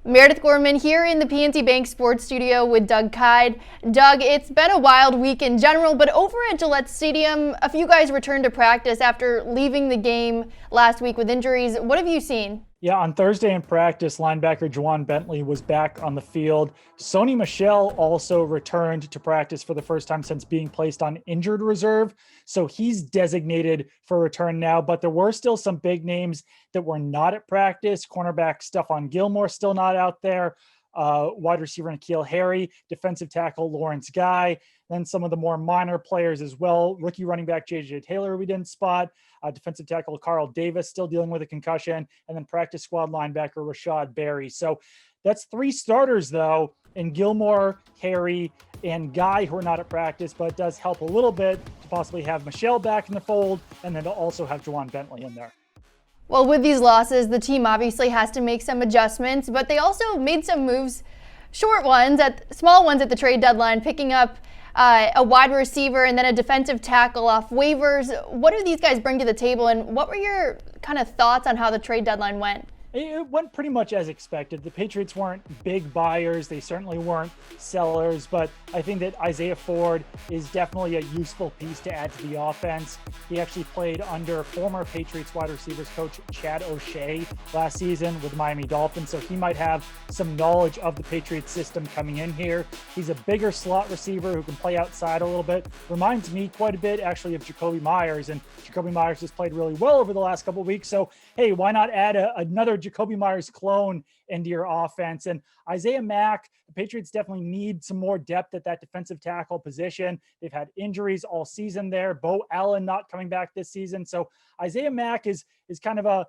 Meredith Gorman here in the PNC Bank Sports Studio with Doug Kide. Doug, it's been a wild week in general, but over at Gillette Stadium, a few guys returned to practice after leaving the game last week with injuries. What have you seen? Yeah, on Thursday in practice, linebacker Juwan Bentley was back on the field. Sony Michel also returned to practice for the first time since being placed on injured reserve. So he's designated for return now, but there were still some big names that were not at practice. Cornerback Stephon Gilmore still not out there. Wide receiver N'Keal Harry, defensive tackle Lawrence Guy, then some of the more minor players as well. Rookie running back J.J. Taylor we didn't spot. Defensive tackle Carl Davis still dealing with a concussion, and then practice squad linebacker Rashad Berry. So that's three starters, though, in Gilmore, Harry, and Guy, who are not at practice, but it does help a little bit to possibly have Michelle back in the fold, and then to also have Juwan Bentley in there. Well, with these losses, the team obviously has to make some adjustments, but they also made some moves, small ones at the trade deadline, picking up a wide receiver and then a defensive tackle off waivers. What do these guys bring to the table, and what were your kind of thoughts on how the trade deadline went? It went pretty much as expected. The Patriots weren't big buyers. They certainly weren't sellers, but I think that Isaiah Ford is definitely a useful piece to add to the offense. He actually played under former Patriots wide receivers coach Chad O'Shea last season with the Miami Dolphins, so he might have some knowledge of the Patriots system coming in here. He's a bigger slot receiver who can play outside a little bit. Reminds me quite a bit actually of Jacoby Myers, and Jacoby Myers has played really well over the last couple of weeks, so hey, why not add another Jacoby Myers clone into your offense? And Isaiah Mack, the Patriots definitely need some more depth at that defensive tackle position. They've had injuries all season there. Bo Allen not coming back this season. So Isaiah Mack is kind of a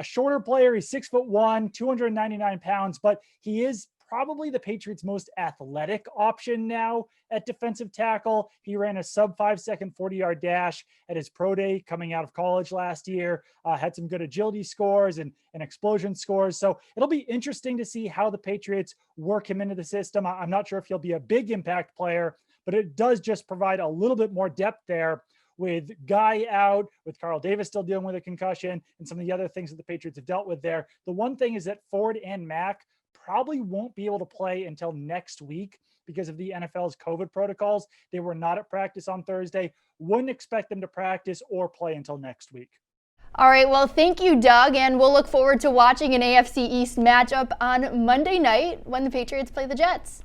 shorter player. He's 6'1", 299 pounds, but he is probably the Patriots' most athletic option now at defensive tackle. He ran a sub 5-second 40-yard dash at his pro day coming out of college last year, had some good agility scores and explosion scores. So it'll be interesting to see how the Patriots work him into the system. I'm not sure if he'll be a big impact player, but it does just provide a little bit more depth there with Guy out, with Carl Davis still dealing with a concussion, and some of the other things that the Patriots have dealt with there. The one thing is that Ford and Mack probably won't be able to play until next week because of the NFL's COVID protocols. They were not at practice on Thursday. Wouldn't expect them to practice or play until next week. All right, well, thank you, Doug, and we'll look forward to watching an AFC East matchup on Monday night when the Patriots play the Jets.